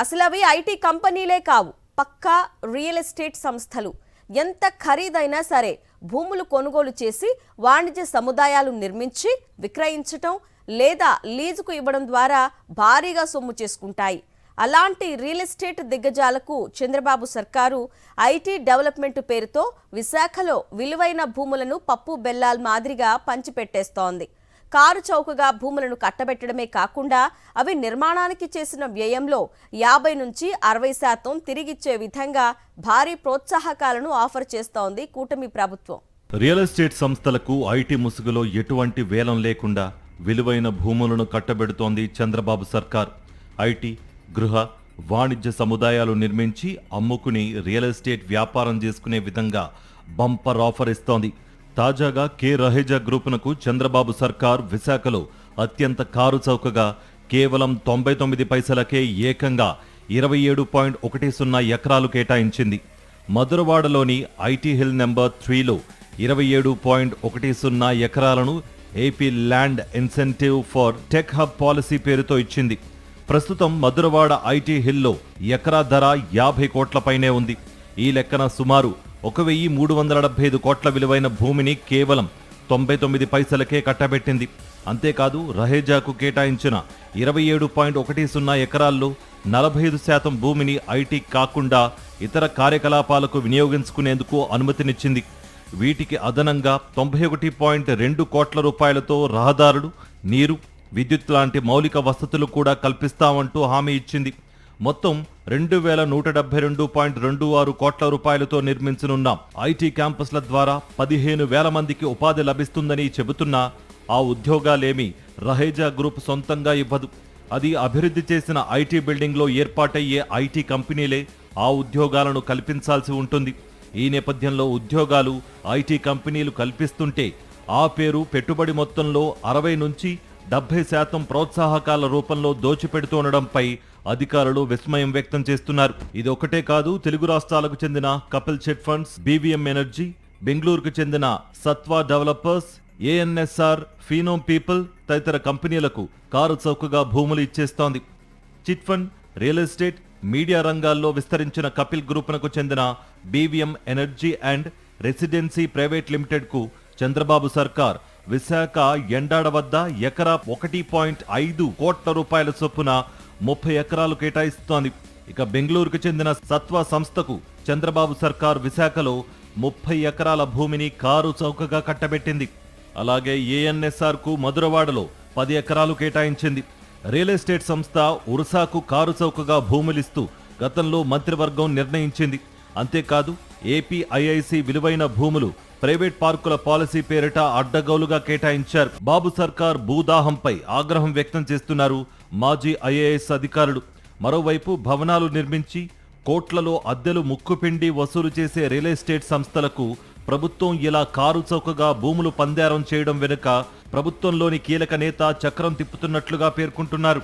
అసలు అవి ఐటీ కంపెనీలే కావు, పక్కా రియల్ ఎస్టేట్ సంస్థలు. ఎంత ఖరీదైనా సరే భూములు కొనుగోలు చేసి వాణిజ్య సముదాయాలు నిర్మించి విక్రయించటం లేదా లీజుకు ఇవ్వడం ద్వారా భారీగా సొమ్ము చేసుకుంటాయి. అలాంటి రియల్ ఎస్టేట్ దిగ్గజాలకు చంద్రబాబు సర్కారు ఐటీ డెవలప్మెంట్ పేరుతో విశాఖలో విలువైన భూములను పప్పు బెల్లాల్ మాదిరిగా పంచిపెట్టేస్తోంది. కారు చౌకగా భూములను కట్టబెట్టడమే కాకుండా అవి నిర్మాణానికి చేసిన వ్యయంలో 50 నుంచి 60% తిరిగిచ్చే విధంగా భారీ ప్రోత్సాహకాలను ఆఫర్ చేస్తోంది కూటమి ప్రభుత్వం. రియల్ ఎస్టేట్ సంస్థలకు ఐటీ ముసుగులో ఎటువంటి వేలం లేకుండా విలువైన భూములను కట్టబెడుతోంది చంద్రబాబు సర్కార్. ఐటీ, గృహ, వాణిజ్య సముదాయాలు నిర్మించి అమ్ముకుని రియల్ ఎస్టేట్ వ్యాపారం చేసుకునే విధంగా బంపర్ ఆఫర్ ఇస్తోంది. తాజాగా కె రహేజా గ్రూపునకు చంద్రబాబు సర్కార్ విశాఖలో అత్యంత కారు చౌకగా కేవలం 99 పైసలకే ఏకంగా 27.10 ఎకరాలు కేటాయించింది. మధురవాడలోని ఐటీ హిల్ నెంబర్ 3లో 27.10 ఎకరాలను AP land incentive for tech hub policy పేరుతో ఇచ్చింది. ప్రస్తుతం మధురవాడ ఐటీ హిల్లో ఎకరా ధర 50 కోట్లపైనే ఉంది. ఈ లెక్కన సుమారు 1375 కోట్ల విలువైన భూమిని కేవలం 99 పైసలకే కట్టబెట్టింది. అంతేకాదు రహేజాకు కేటాయించిన 27.10 ఎకరాల్లో 45% భూమిని ఐటీ కాకుండా ఇతర కార్యకలాపాలకు వినియోగించుకునేందుకు అనుమతినిచ్చింది. వీటికి అదనంగా 91.2 కోట్ల రూపాయలతో రహదారులు, నీరు, విద్యుత్ లాంటి మౌలిక వసతులు కూడా కల్పిస్తామంటూ హామీ ఇచ్చింది. మొత్తం 2172.26 కోట్ల రూపాయలతో నిర్మించనున్న ఐటీ క్యాంపస్ల ద్వారా 15,000 మందికి ఉపాధి లభిస్తుందని చెబుతున్నా ఆ ఉద్యోగాలేమీ రహేజా గ్రూప్ సొంతంగా ఇవ్వదు. అది అభివృద్ధి చేసిన ఐటీ బిల్డింగ్లో ఏర్పాటయ్యే ఐటీ కంపెనీలే ఆ ఉద్యోగాలను కల్పించాల్సి ఉంటుంది. ఈ నేపథ్యంలో ఉద్యోగాలు ఐటీ కంపెనీలు కల్పిస్తుంటే ఆ పేరు పెట్టుబడి మొత్తంలో 60 నుంచి 70% ప్రోత్సాహకాల రూపంలో దోచిపెడుతుండడంపై అధికారులు విస్మయం వ్యక్తం చేస్తున్నారు. ఇదొక్కటే కాదు, తెలుగు రాష్ట్రాలకు చెందిన Kapil chit funds, BVM energy, బెంగళూరుకు చెందిన Satva developers, ANSR, Phenom people తదితర కంపెనీలకు కారు చౌకగా భూములు ఇచ్చేస్తోంది. Chit fund, real estate, media రంగాల్లో విస్తరించిన కపిల్ గ్రూపునకు చెందిన BVM energy and residency private లిమిటెడ్కు చంద్రబాబు సర్కార్ విశాఖ ఎండాడ వద్ద ఎకరా 1.5 కోట్ల రూపాయల చొప్పున 30 ఎకరాలు కేటాయిస్తోంది. ఇక బెంగళూరుకు చెందిన సత్వా సంస్థకు చంద్రబాబు సర్కార్ విశాఖలో 30 ఎకరాల భూమిని కారు చౌకగా కట్టబెట్టింది. అలాగే ఏఎన్ఎస్ఆర్ కు మధురవాడలో 10 ఎకరాలు కేటాయించింది. రియల్ ఎస్టేట్ సంస్థ ఉర్సాకు కారు చౌకగా భూములిస్తూ గతంలో మంత్రివర్గం నిర్ణయించింది. అంతేకాదు ఏపీఐఐసి విలువైన భూములు ప్రైవేట్ పార్కుల పాలసీ పేరిట అడ్డగోలుగా కేటాయించారు. బాబు సర్కార్ భూదాహంపై ఆగ్రహం వ్యక్తం చేస్తున్నారు మాజీ ఐఏఎస్ అధికారులు. మరోవైపు భవనాలు నిర్మించి కోట్లలో అద్దెలు ముక్కుపిండి వసూలు చేసే రియల్ ఎస్టేట్ సంస్థలకు ప్రభుత్వం ఇలా కారు చౌకగా భూములు పందేరం చేయడం వెనుక ప్రభుత్వంలోని కీలక నేత చక్రం తిప్పుతున్నట్లుగా పేర్కొంటున్నారు.